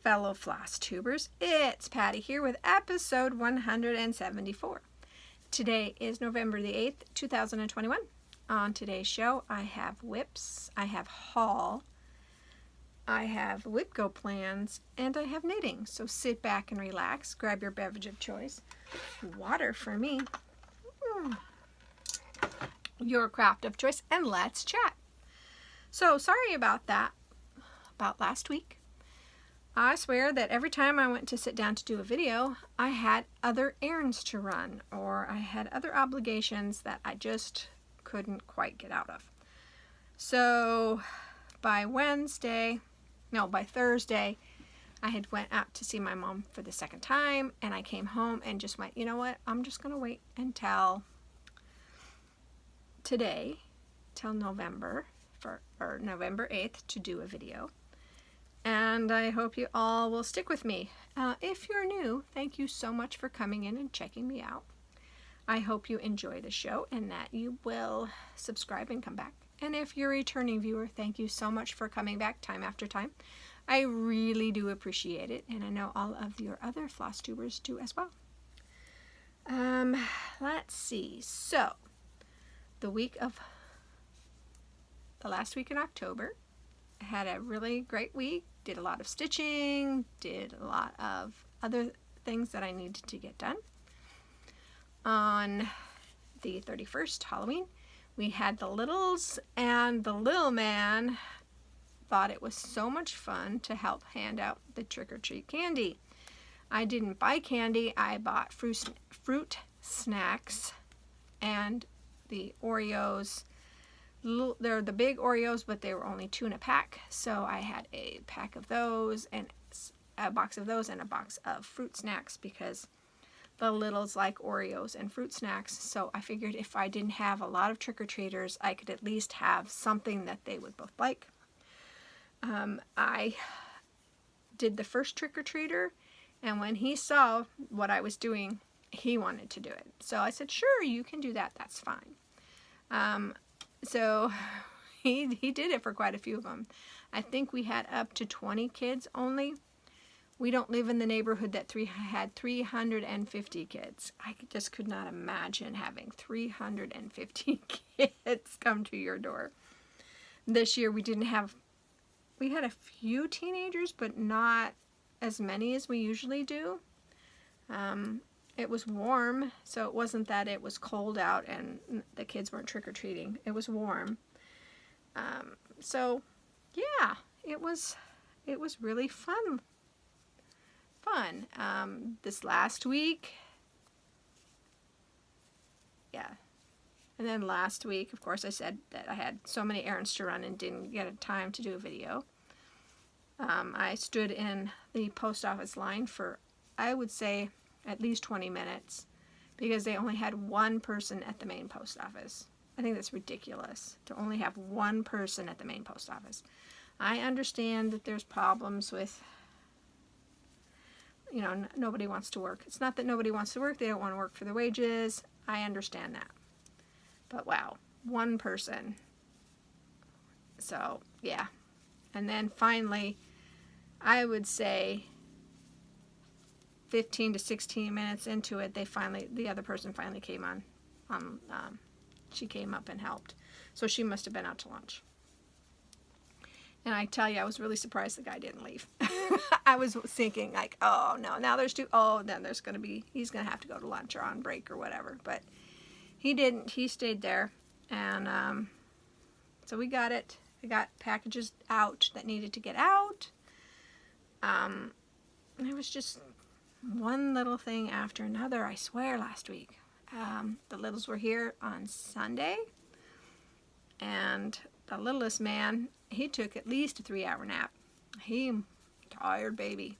fellow Flosstubers, it's Patty here with episode 174. Today is November the 8th, 2021. On today's show, I have whips, I have haul, I have whip go plans, and I have knitting. So sit back and relax, grab your beverage of choice, water for me, your craft of choice, and let's chat. So sorry about that, about last week. I swear that every time I went to sit down to do a video, I had other errands to run, or I had other obligations that I just couldn't quite get out of. So by Thursday, I had went out to see my mom for the second time, and I came home and just went, you know what, I'm just going to wait until today, till November 8th to do a video. And I hope you all will stick with me. If you're new, thank you so much for coming in and checking me out. I hope you enjoy the show and that you will subscribe and come back. And if you're a returning viewer, thank you so much for coming back time after time. I really do appreciate it, and I know all of your other Flosstubers do as well. Let's see. So, the last week in October, I had a really great week. Did a lot of stitching, did a lot of other things that I needed to get done. On the 31st, Halloween, we had the littles, and the little man thought it was so much fun to help hand out the trick-or-treat candy. I didn't buy candy, I bought fruit snacks and the Oreos. They're the big Oreos, but they were only 2 in a pack, so I had a pack of those and a box of those and a box of fruit snacks because the littles like Oreos and fruit snacks. So I figured if I didn't have a lot of trick-or-treaters, I could at least have something that they would both like. I did the first trick-or-treater, and when he saw what I was doing, he wanted to do it. So I said, sure, you can do that, that's fine. So he did it for quite a few of them. I think we had up to 20 kids only. We don't live in the neighborhood that had 350 kids. I just could not imagine having 350 kids come to your door. This year we had a few teenagers, but not as many as we usually do. It was warm, so it wasn't that it was cold out and the kids weren't trick-or-treating. It was warm. So, yeah, it was really fun. This last week, yeah. And then last week, of course, I said that I had so many errands to run and didn't get a time to do a video. I stood in the post office line for, I would say, at least 20 minutes because they only had one person at the main post office. I think that's ridiculous to only have one person at the main post office. I understand that there's problems with, nobody wants to work. It's not that nobody wants to work. They don't want to work for their wages. I understand that. But wow, one person. So, yeah. And then finally, I would say 15 to 16 minutes into it, the other person finally came on. She came up and helped. So she must have been out to lunch. And I tell you, I was really surprised the guy didn't leave. I was thinking like, oh no, now there's two. Oh, then he's going to have to go to lunch or on break or whatever. But he didn't. He stayed there. And so we got it. I got packages out that needed to get out. It was just one little thing after another, I swear, last week. The littles were here on Sunday, and the littlest man, he took at least a 3-hour nap. Tired baby,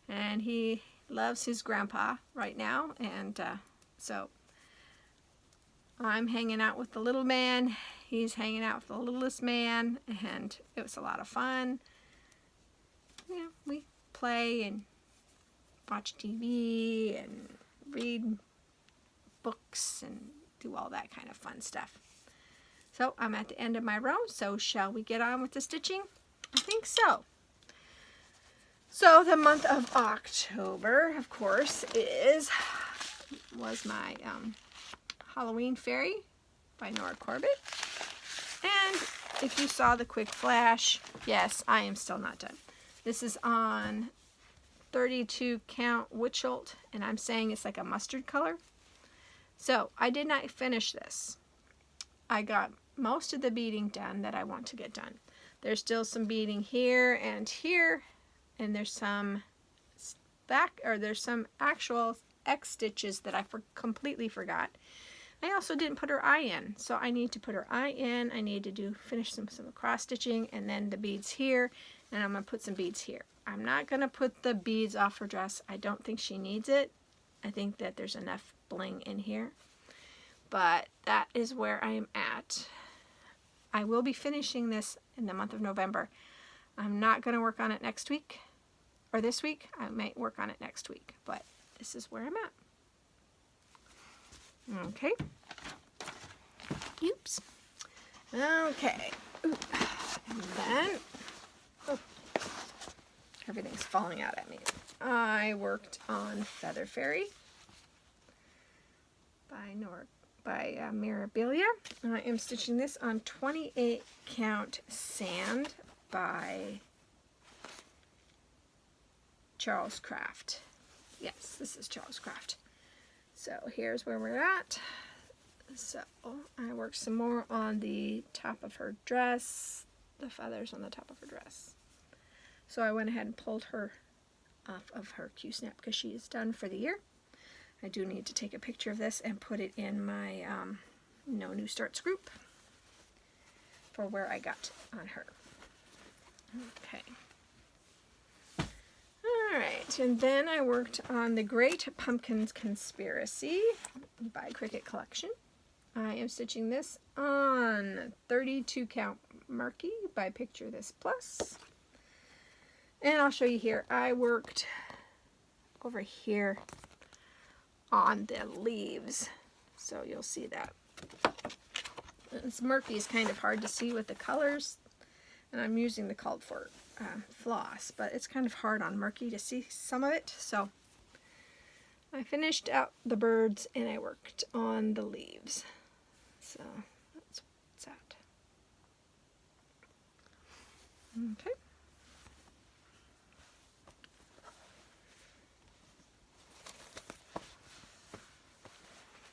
and he loves his grandpa right now, and so I'm hanging out with the little man, he's hanging out with the littlest man, and it was a lot of fun. We play and watch TV and read books and do all that kind of fun stuff. So I'm at the end of my row, so shall we get on with the stitching? I think so. So the month of October, of course, was my Halloween Fairy by Nora Corbett. And if you saw the quick flash, yes, I am still not done. This is on 32 count Witchelt, and I'm saying it's like a mustard color. So I did not finish this. I got most of the beading done that I want to get done. There's still some beading here, and there's some there's some actual X stitches that I completely forgot. I also didn't put her eye in, so I need to put her eye in. I need to finish some cross stitching, and then the beads here, and I'm going to put some beads here. I'm not going to put the beads off her dress. I don't think she needs it. I think that there's enough bling in here, but that is where I am at. I will be finishing this in the month of November. I'm not going to work on it next week or this week. I might work on it next week, but this is where I'm at. Okay. Oops. Okay. Ooh. And then, everything's falling out at me. I worked on Feather Fairy by Mirabilia. I am stitching this on 28 count Sand by Charles Craft. Yes, this is Charles Craft. So here's where we're at. So I worked some more on the top of her dress, the feathers on the top of her dress. So I went ahead and pulled her off of her Q-snap because she is done for the year. I do need to take a picture of this and put it in my New Starts group for where I got on her. Okay. Alright, and then I worked on The Great Pumpkins Conspiracy by Cricket Collection. I am stitching this on 32 count Murky by Picture This Plus. And I'll show you here. I worked over here on the leaves, so you'll see that. This Murky is kind of hard to see with the colors, and I'm using the called for floss, but it's kind of hard on Murky to see some of it. So I finished out the birds and I worked on the leaves. So that's where it's at. Okay.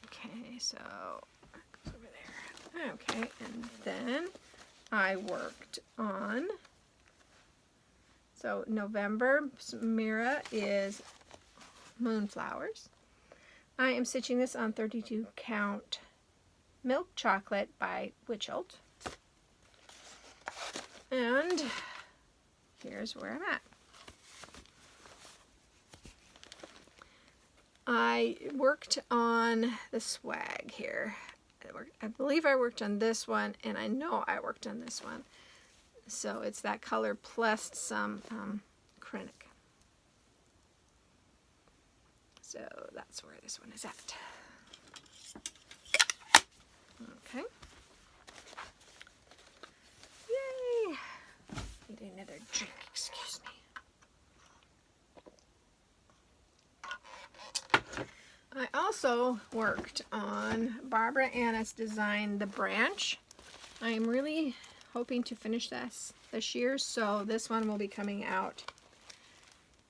Okay, so that goes over there. Okay, and then I worked on, so November Mira is Moonflowers. I am stitching this on 32 count Milk Chocolate by Witchelt. And here's where I'm at. I worked on the swag here. I believe I worked on this one, and I know I worked on this one. So it's that color plus some acrylic. So that's where this one is at. Okay. Yay! Need another drink, excuse me. I also worked on Barbara Anna's design, The Branch. I am really hoping to finish this year, so this one will be coming out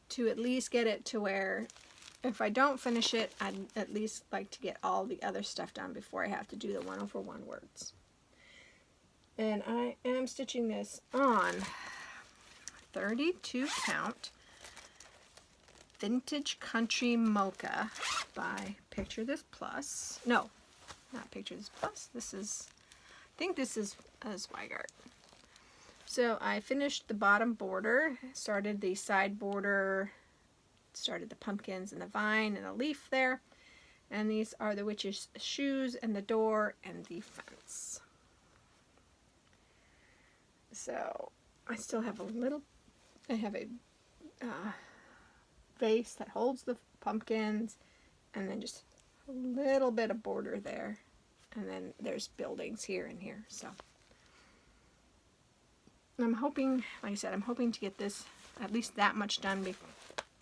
to at least get it to where, if I don't finish it, I'd at least like to get all the other stuff done before I have to do the 1/1 words. And I am stitching this on 32 count Vintage Country Mocha by Picture This Plus. No, not Picture This Plus. This is, I think this is Zweigart. So I finished the bottom border, started the side border, started the pumpkins and the vine and a leaf there. And these are the witch's shoes and the door and the fence. So I still have I have a vase that holds the pumpkins, and then just a little bit of border there, and then there's buildings here and here. So I'm hoping, like I said, I'm hoping to get this at least that much done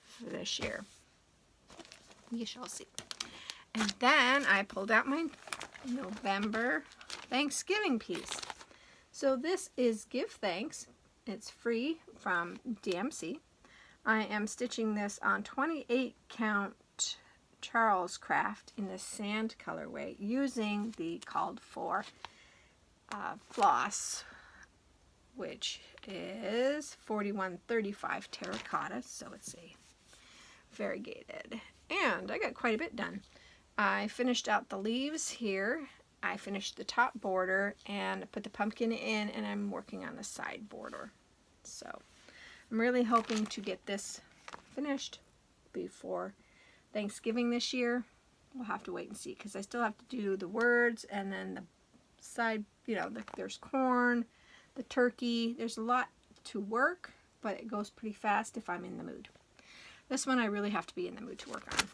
for this year. You shall see. And then I pulled out my November Thanksgiving piece. So this is Give Thanks. It's free from DMC. I am stitching this on 28 count Charles Craft in the sand colorway using the called for floss, which is 4135 terracotta, so it's a variegated. And I got quite a bit done. I finished out the leaves here. I finished the top border and put the pumpkin in, and I'm working on the side border. So I'm really hoping to get this finished before Thanksgiving this year. We'll have to wait and see, because I still have to do the words and then the side, you know, there's corn, the turkey. There's a lot to work, but it goes pretty fast if I'm in the mood. This one I really have to be in the mood to work on.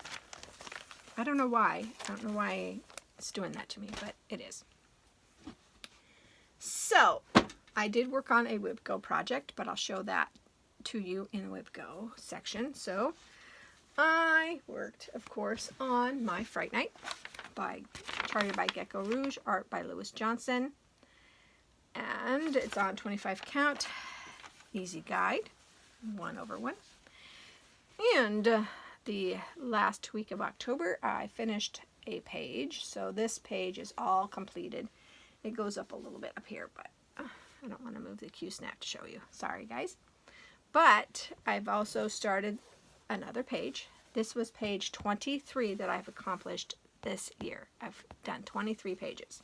I don't know why. I don't know why it's doing that to me, but it is. So I did work on a WIBGO project, but I'll show that to you in the WIBGO section. So I worked, of course, on my Fright Night, charted by Gecko Rouge, art by Lewis Johnson, and it's on 25 count, easy guide, 1/1. And the last week of October, I finished a page, so this page is all completed. It goes up a little bit up here, but I don't want to move the Q-snap to show you. Sorry, guys. But I've also started another page. This was page 23 that I've accomplished this year. I've done 23 pages.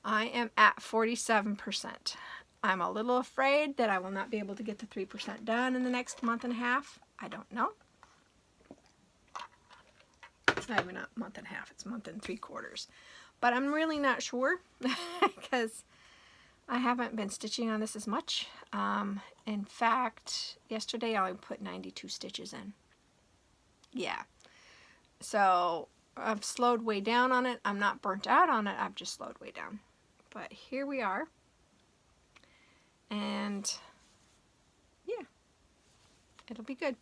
I am at 47%. I'm a little afraid that I will not be able to get the 3% done in the next month and a half. I don't know. It's not even a month and a half. It's a month and 3/4. But I'm really not sure because I haven't been stitching on this as much. In fact, yesterday I only put 92 stitches in. Yeah. So I've slowed way down on it. I'm not burnt out on it. I've just slowed way down. But here we are. And yeah, it'll be good.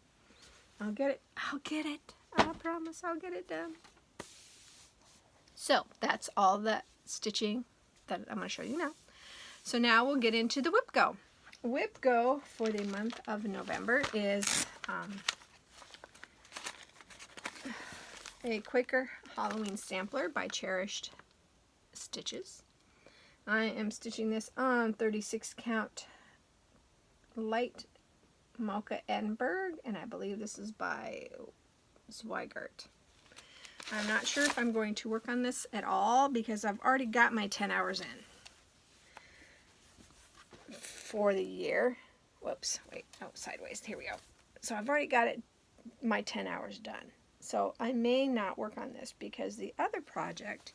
I'll get it. I'll get it. I promise I'll get it done. So that's all the stitching that I'm going to show you now. So now we'll get into the WIBGO. WIBGO for the month of November is a Quaker Halloween sampler by Cherished Stitches. I am stitching this on 36 count light Mocha Edinburgh, and I believe this is by Zweigart. I'm not sure if I'm going to work on this at all because I've already got my 10 hours in for the year. Whoops, wait, oh, sideways, here we go. So I've already got my 10 hours done. So I may not work on this because the other project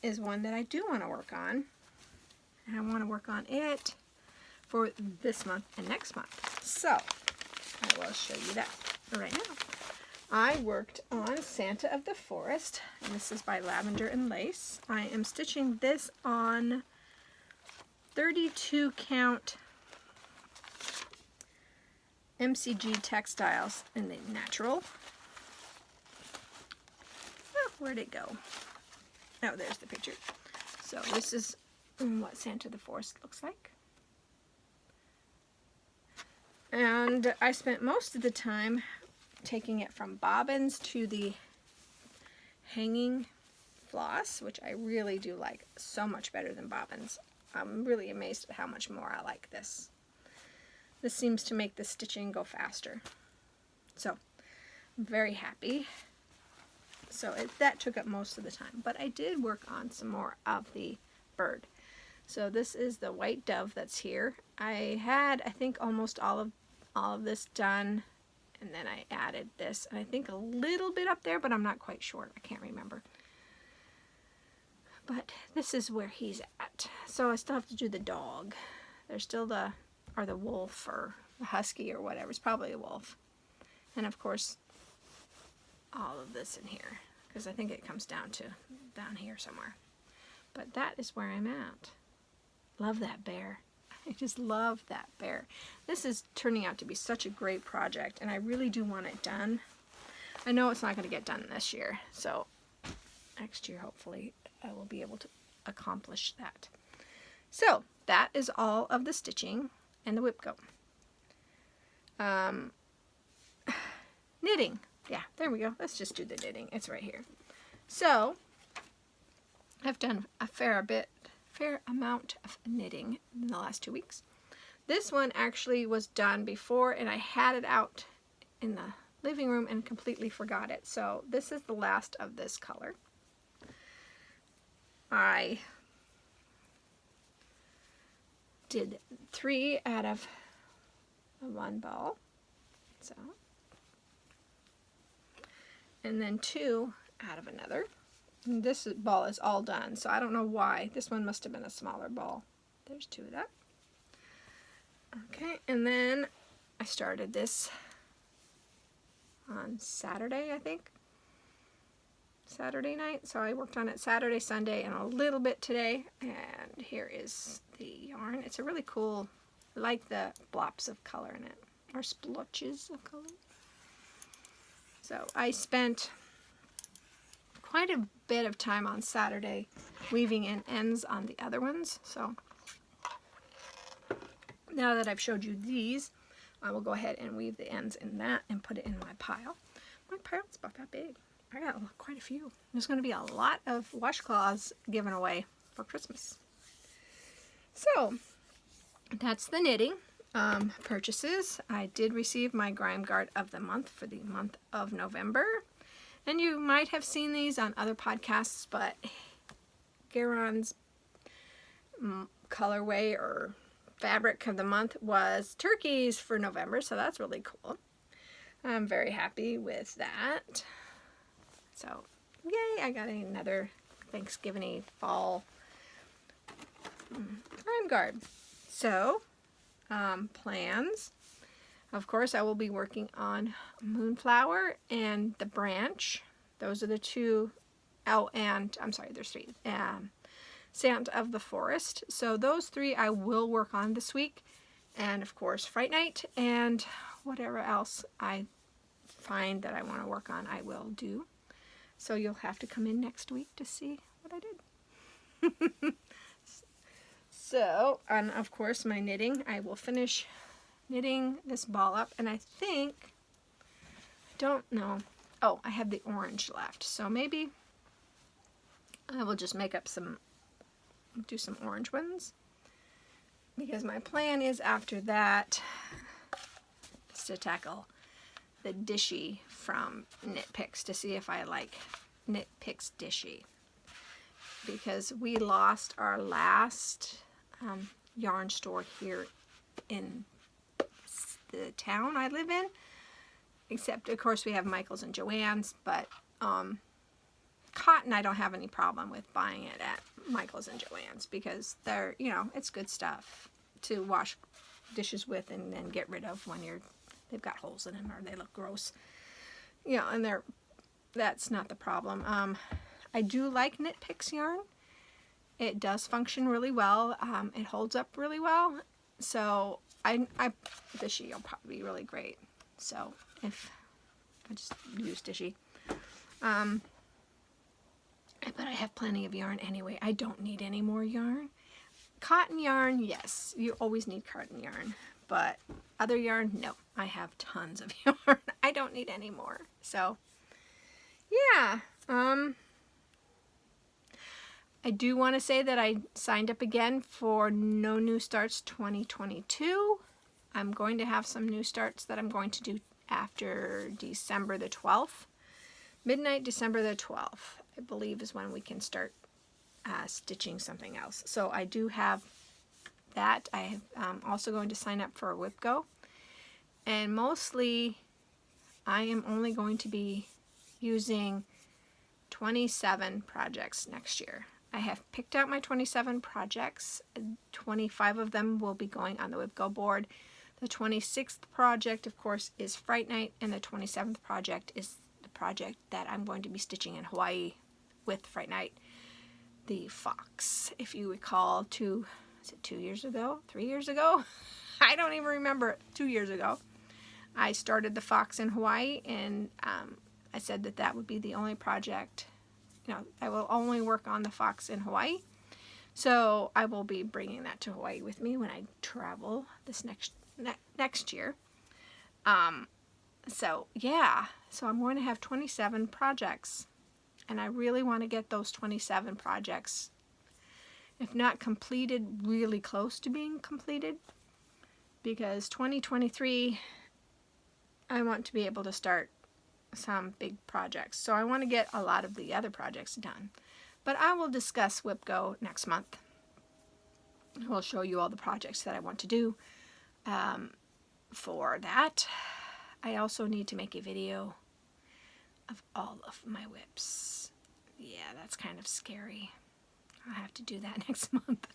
is one that I do want to work on. And I want to work on it for this month and next month. So I will show you that right now. I worked on Santa of the Forest, and this is by Lavender and Lace. I am stitching this on 32 count MCG textiles in the natural. Oh, where'd it go? Oh, there's the picture. So this is what Santa of the Forest looks like. And I spent most of the time taking it from bobbins to the hanging floss, which I really do like so much better than bobbins. I'm really amazed at how much more I like this. This seems to make the stitching go faster. So I'm very happy. So that took up most of the time, but I did work on some more of the bird. So this is the white dove that's here. I had, I think, almost all of this done, and then I added this, and I think a little bit up there, but I'm not quite sure. I can't remember. But this is where he's at. So I still have to do the dog. There's still the wolf or the husky or whatever. It's probably a wolf. And of course, all of this in here, because I think it comes down here somewhere. But that is where I'm at. Love that bear. I just love that bear. This is turning out to be such a great project, and I really do want it done. I know it's not going to get done this year, so next year hopefully I will be able to accomplish that. So that is all of the stitching and the whip go. Knitting. Yeah, there we go. Let's just do the knitting. It's right here. So I've done a fair amount of knitting in the last 2 weeks. This one actually was done before, and I had it out in the living room and completely forgot it. So this is the last of this color. I did 3 out of one ball, so, and then 2 out of another. And this ball is all done, so I don't know why. This one must have been a smaller ball. There's 2 of that. Okay, and then I started this on Saturday, I think. Saturday night, so I worked on it Saturday, Sunday, and a little bit today. And here is the yarn. It's a really cool, I like the blops of color in it, or splotches of color. So I spent quite a bit of time on Saturday weaving in ends on the other ones. So now that I've showed you these, I will go ahead and weave the ends in that and put it in my pile. My pile's about that big. I got quite a few. There's going to be a lot of washcloths given away for Christmas. So that's the knitting purchases. I did receive my grime guard of the month for the month of November. And you might have seen these on other podcasts, but Garon's colorway or fabric of the month was turkeys for November, so that's really cool. I'm very happy with that. So, yay, I got another Thanksgiving-y fall grime guard. So, plans. Of course, I will be working on Moonflower and the branch. Those are the 2. Oh, and I'm sorry, there's 3. Sand of the Forest. So those 3 I will work on this week. And of course, Fright Night and whatever else I find that I want to work on, I will do. So you'll have to come in next week to see what I did. So, and of course my knitting, I will finish knitting this ball up, and I think, I don't know, oh, I have the orange left, so maybe I will just make up do some orange ones, because my plan is after that to tackle the Dishy from Knit Picks to see if I like Knit Picks Dishy, because we lost our last yarn store here in the town I live in, except of course we have Michael's and Joann's, but cotton I don't have any problem with buying it at Michael's and Joann's, because they're, you know, it's good stuff to wash dishes with and then get rid of when they've got holes in them or they look gross, you know, and that's not the problem. I do like Knit Picks yarn. It does function really well. It holds up really well, so Dishy will probably be really great. So if I just use Dishy, but I have plenty of yarn anyway. I don't need any more yarn. Cotton yarn, yes, you always need cotton yarn, but other yarn, no. I have tons of yarn. I don't need any more. So yeah, I do want to say that I signed up again for No New Starts 2022. I'm going to have some new starts that I'm going to do after December the 12th. Midnight December the 12th, I believe, is when we can start stitching something else. So I do have that. I am also going to sign up for a Whip Go. And mostly I am only going to be using 27 projects next year. I have picked out my 27 projects. 25 of them will be going on the Whip Go board. The 26th project, of course, is Fright Night, and the 27th project is the project that I'm going to be stitching in Hawaii with Fright Night, the fox. If you recall 2 was it 2 years ago, 3 years ago? I don't even remember. 2 years ago, I started the fox in Hawaii, and I said that that would be the only project. I will only work on the fox in Hawaii. So I will be bringing that to Hawaii with me when I travel this next year. So yeah, so I'm going to have 27 projects, and I really want to get those 27 projects, if not completed, really close to being completed, because 2023, I want to be able to start some big projects. So I want to get a lot of the other projects done. But I will discuss WIPGO next month. I'll show you all the projects that I want to do for that. I also need to make a video of all of my whips. Yeah, that's kind of scary. I'll have to do that next month.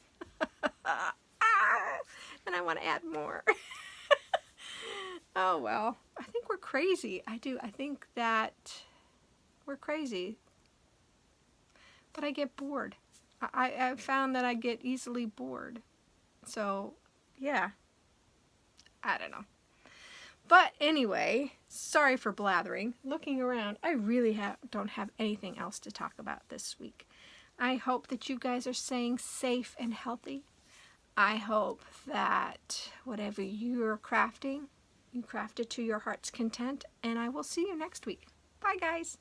And I want to add more. Oh, well, I think we're crazy. I do. I think that we're crazy. But I get bored. I found that I get easily bored. So, yeah. I don't know. But anyway, sorry for blathering. Looking around, I really don't have anything else to talk about this week. I hope that you guys are staying safe and healthy. I hope that whatever you're crafting, you craft it to your heart's content. And I will see you next week. Bye, guys.